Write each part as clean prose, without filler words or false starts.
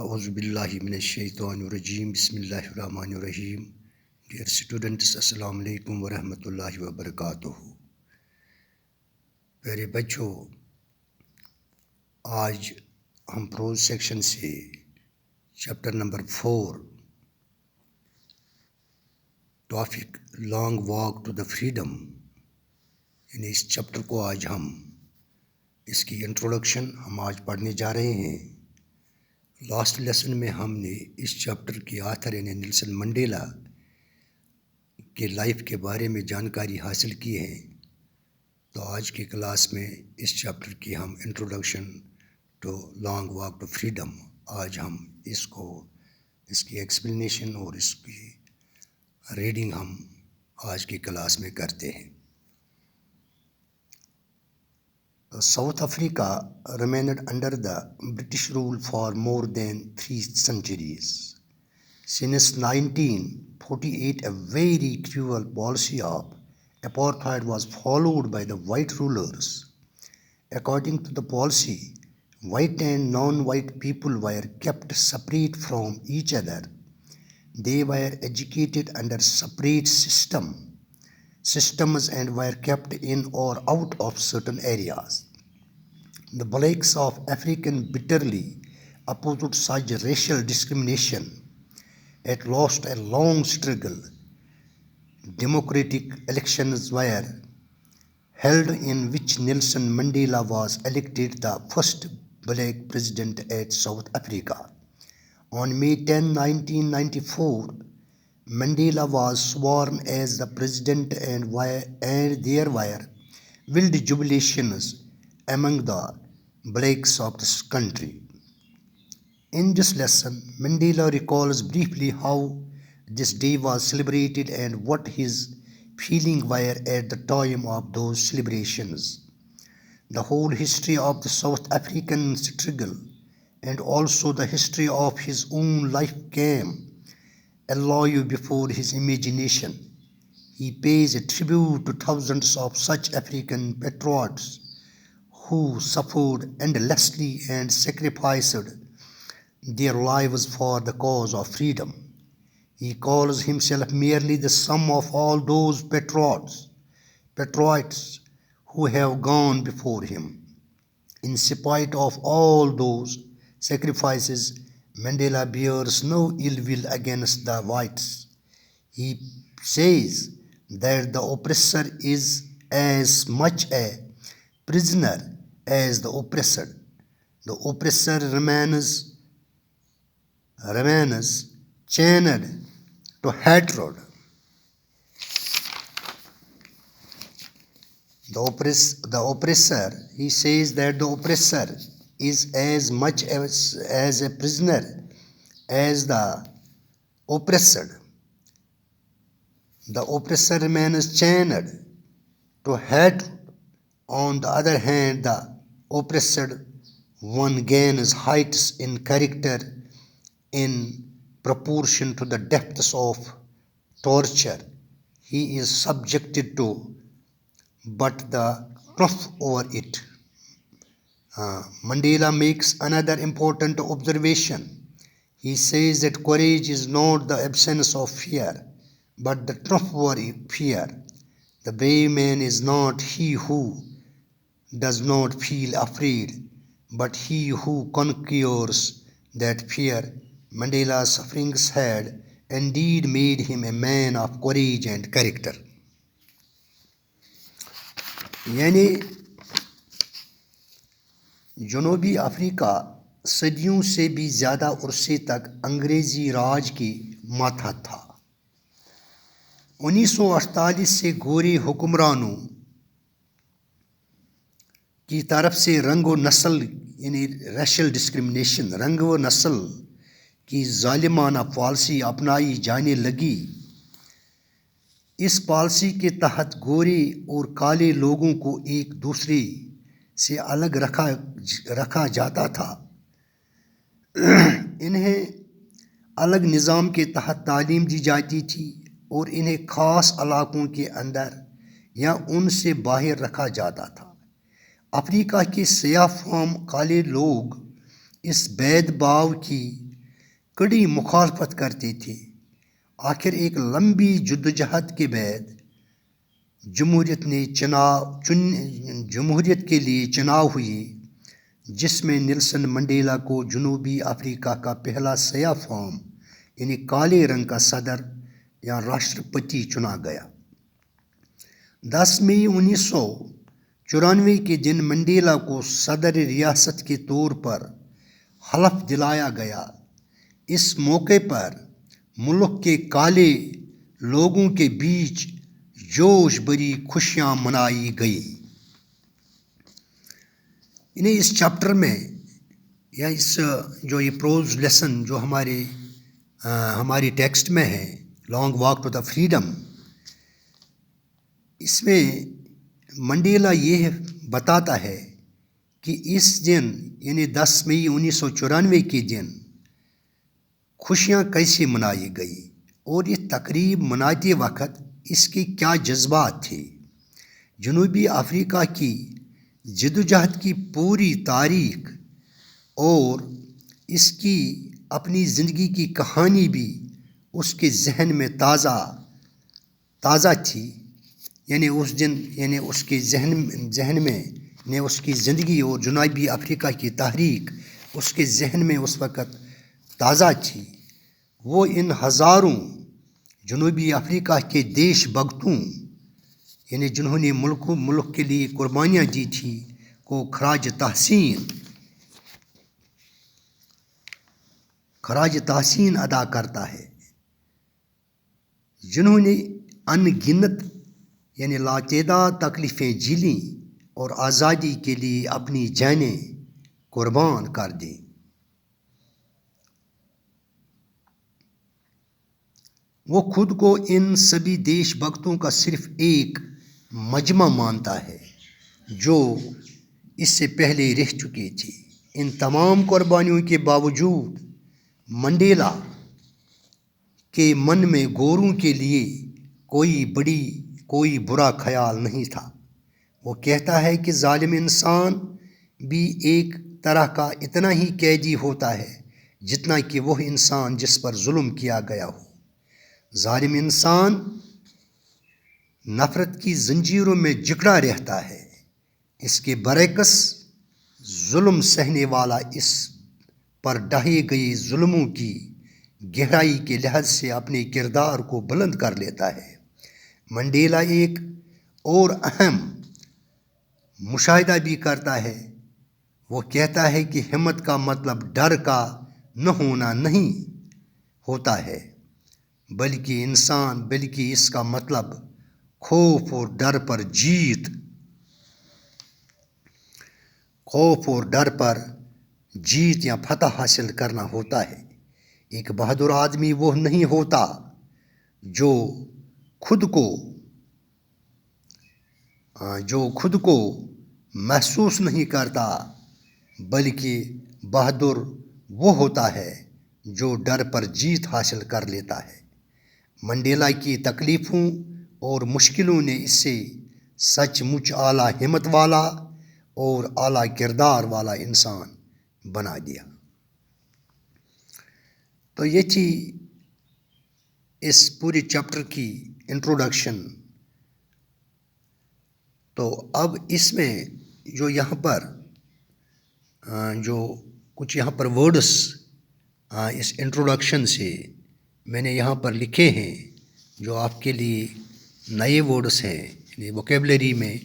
اعوذ باللہ من الشیطان الرجیم بسم اللہ الرحمن الرحیم. ڈیئر اسٹوڈنٹس، السلام علیکم ورحمۃ اللہ وبرکاتہ. پیارے بچوں، آج ہم پروز سیکشن سے chapter number 4 topic long walk to the freedom, یعنی اس چیپٹر کو آج ہم اس کی انٹروڈکشن ہم آج پڑھنے جا رہے ہیں. لاسٹ لیسن میں ہم نے اس چیپٹر کی آتھر یعنی نیلسن منڈیلا کے لائف کے بارے میں جانکاری حاصل کی ہے. تو آج کی کلاس میں اس چیپٹر کی ہم introduction to long walk to freedom, آج ہم اس کی ایکسپلینیشن اور اس کی ریڈنگ ہم آج کی کلاس میں کرتے ہیں. South Africa remained under the British rule for more than 3 centuries. Since 1948, a very cruel policy of apartheid was followed by the white rulers. According to the policy, white and non-white people were kept separate from each other. They were educated under separate systems and were kept in or out of certain areas. The blacks of Africa bitterly opposed such racial discrimination. At last, a long struggle. Democratic elections were held in which Nelson Mandela was elected the first black president at South Africa. On May 10, 1994, Mandela was sworn as the president and there were wild jubilations among the blacks of this country. In this lesson, Mandela recalls briefly how this day was celebrated and what his feelings were at the time of those celebrations. The whole history of the South African struggle and also the history of his own life came alive before his imagination. He pays a tribute to thousands of such African patriots who suffered endlessly and sacrificed their lives for the cause of freedom. He calls himself merely the sum of all those patriots who have gone before him. In spite of all those sacrifices, Mandela bears no ill will against the whites. He says that the oppressor is as much a prisoner as the oppressed. The oppressor remains chained to hatred. The oppressor, he says that the oppressor is as much as a prisoner as the oppressed. The oppressor remains chained to hatred. On the other hand, the oppressed one gains heights in character in proportion to the depths of torture he is subjected to, but the truth over it. Mandela makes another important observation. He says that courage is not the absence of fear, but the truth over fear. The brave man is not he who does not feel afraid, but he who conquers that fear. Mandela's sufferings had indeed made him a man of courage and character. یعنی جنوبی افریقہ صدیوں سے بھی زیادہ عرصے تک انگریزی راج کی ماتحت تھا. 1948 سے گورے حکمرانوں کی طرف سے رنگ و نسل یعنی ریشل ڈسکرمنیشن، رنگ و نسل کی ظالمانہ پالیسی اپنائی جانے لگی. اس پالیسی کے تحت گورے اور کالے لوگوں کو ایک دوسرے سے الگ رکھا جاتا تھا. انہیں الگ نظام کے تحت تعلیم دی جاتی تھی اور انہیں خاص علاقوں کے اندر یا ان سے باہر رکھا جاتا تھا. افریقہ کے سیاہ فام کالے لوگ اس بید باؤ کی کڑی مخالفت کرتے تھے۔ آخر ایک لمبی جدوجہد کے بعد جمہوریت کے لیے چناؤ ہوئی، جس میں نیلسن منڈیلا کو جنوبی افریقہ کا پہلا سیاہ فام یعنی کالے رنگ کا صدر یا راشٹرپتی چنا گیا۔ 10 مئی 1994 کے دن منڈیلا کو صدر ریاست کے طور پر حلف دلایا گیا۔ اس موقع پر ملک کے کالے لوگوں کے بیچ جوش بھری خوشیاں منائی گئی۔ انہیں اس چیپٹر میں یا اس جو یہ پروز لیسن جو ہماری ٹیکسٹ میں ہے، long walk to the freedom, اس میں منڈیلا یہ بتاتا ہے کہ اس دن یعنی 10 مئی 1994 کے دن خوشیاں کیسے منائی گئی اور یہ تقریب مناتے وقت اس کے کیا جذبات تھے۔ جنوبی افریقہ کی جدوجہد کی پوری تاریخ اور اس کی اپنی زندگی کی کہانی بھی اس کے ذہن میں تازہ تھی، یعنی اس دن یعنی اس کے ذہن میں نے اس کی زندگی اور جنوبی افریقہ کی تحریک اس کے ذہن میں اس وقت تازہ تھی۔ وہ ان ہزاروں جنوبی افریقہ کے دیش بھگتوں یعنی جنہوں نے ملک کے لیے قربانیاں دی تھی کو خراج تحسین ادا کرتا ہے، جنہوں نے ان گنت یعنی لاتعداد تکلیفیں جھیلیں اور آزادی کے لیے اپنی جانیں قربان کر دیں۔ وہ خود کو ان سبھی دیش بھگتوں کا صرف ایک مجمع مانتا ہے جو اس سے پہلے رہ چکے تھے۔ ان تمام قربانیوں کے باوجود منڈیلا کے من میں گوروں کے لیے کوئی برا خیال نہیں تھا۔ وہ کہتا ہے کہ ظالم انسان بھی ایک طرح کا اتنا ہی قیدی ہوتا ہے جتنا کہ وہ انسان جس پر ظلم کیا گیا ہو۔ ظالم انسان نفرت کی زنجیروں میں جکڑا رہتا ہے، اس کے برعکس ظلم سہنے والا اس پر ڈھائے گئے ظلموں کی گہرائی کے لحاظ سے اپنے کردار کو بلند کر لیتا ہے۔ منڈیلا ایک اور اہم مشاہدہ بھی کرتا ہے۔ وہ کہتا ہے کہ ہمت کا مطلب ڈر کا نہ ہونا نہیں ہوتا ہے، بلکہ اس کا مطلب خوف اور ڈر پر جیت یا فتح حاصل کرنا ہوتا ہے۔ ایک بہادر آدمی وہ نہیں ہوتا جو خود کو محسوس نہیں کرتا، بلکہ بہادر وہ ہوتا ہے جو ڈر پر جیت حاصل کر لیتا ہے۔ منڈیلا کی تکلیفوں اور مشکلوں نے اسے سچ مچ اعلیٰ ہمت والا اور اعلیٰ کردار والا انسان بنا دیا۔ تو یہ تھی اس پورے چیپٹر کی انٹروڈکشن۔ تو اب اس میں جو یہاں پر کچھ یہاں پر ورڈس اس انٹروڈکشن سے میں نے یہاں پر لکھے ہیں جو آپ کے لیے نئے ورڈس ہیں یعنی ووکیبلری میں۔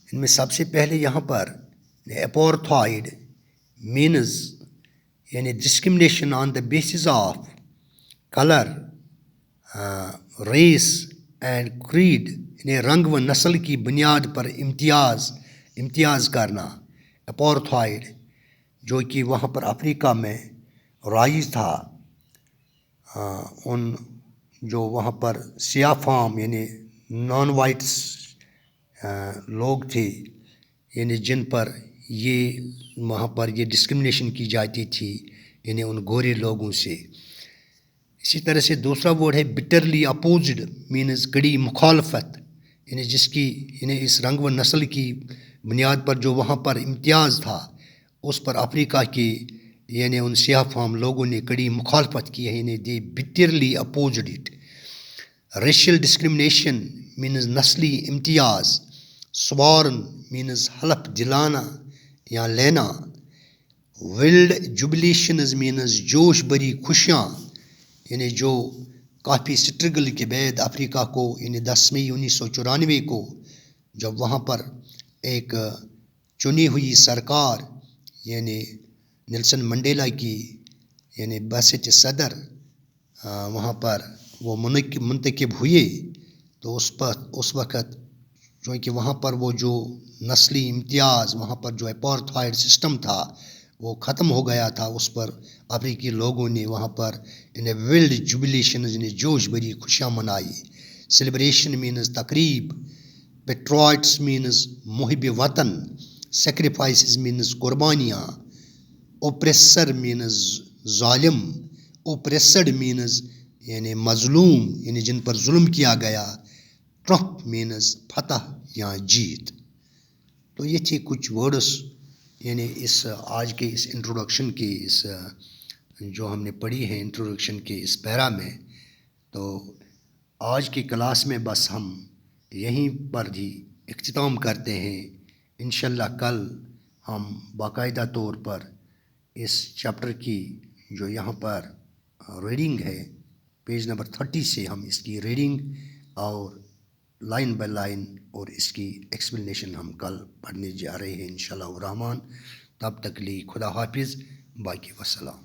ان میں سب سے پہلے یہاں پر اپارتھائڈ مینز یعنی discrimination on the basis of colour, race and creed یعنی رنگ و نسل کی بنیاد پر امتیاز کرنا، اپارتھائڈ، جو کہ وہاں پر افریقہ میں رائج تھا۔ ان جو وہاں پر سیاہ فام یعنی نان وائٹس لوگ تھے، یعنی جن پر وہاں پر یہ ڈسکرمنیشن کی جاتی تھی یعنی ان گورے لوگوں سے۔ اسی طرح سے دوسرا ورڈ ہے بٹرلی اپوزڈ، مینز کڑی مخالفت، یعنی اس رنگ و نسل کی بنیاد پر جو وہاں پر امتیاز تھا اس پر افریقہ کے یعنی ان سیاہ فام لوگوں نے کڑی مخالفت کی ہے، یعنی the bitterly opposed it. Racial discrimination means نسلی امتیاز. سوارن مینز حلف دلانا یا لینا. ولڈ جوبلیشنز مینز جوش بری خوشیاں، یعنی جو کافی سٹرگل کے بعد افریقہ کو، یعنی 10 مئی 1994 کو جب وہاں پر ایک چنی ہوئی سرکار یعنی نیلسن منڈیلا کی یعنی بحثیت صدر وہاں پر وہ منتخب ہوئے، تو اس وقت جو کہ وہاں پر وہ جو نسلی امتیاز، وہاں پر جو اپارتھائڈ سسٹم تھا وہ ختم ہو گیا تھا. اس پر افریقی لوگوں نے وہاں پر انہیں ولڈ جوبلیشنز نے جوش بری خوشیاں منائی. سیلیبریشن مینز تقریب. پیٹرائٹس مینز محب وطن. سیکریفائسز مینز قربانیاں. اوپریسر مینز ظالم. اوپریسڈ مینز یعنی مظلوم، یعنی جن پر ظلم کیا گیا. ٹرمپ مینز فتح یا جیت. تو یہ تھی کچھ ورڈس یعنی اس آج کے اس انٹروڈکشن کے اس جو ہم نے پڑھی ہے انٹروڈکشن کے اس پیرا میں. تو آج کی کلاس میں بس ہم یہیں پر ہی اختتام کرتے ہیں. انشاءاللہ کل ہم باقاعدہ طور پر اس چیپٹر کی جو یہاں پر ریڈنگ ہے پیج نمبر 30 سے ہم اس کی ریڈنگ اور لائن بائی لائن اور اس کی ایکسپلینیشن ہم کل پڑھنے جا رہے ہیں انشاءاللہ الرحمن. تب تک لی خدا حافظ، باقی وسلام.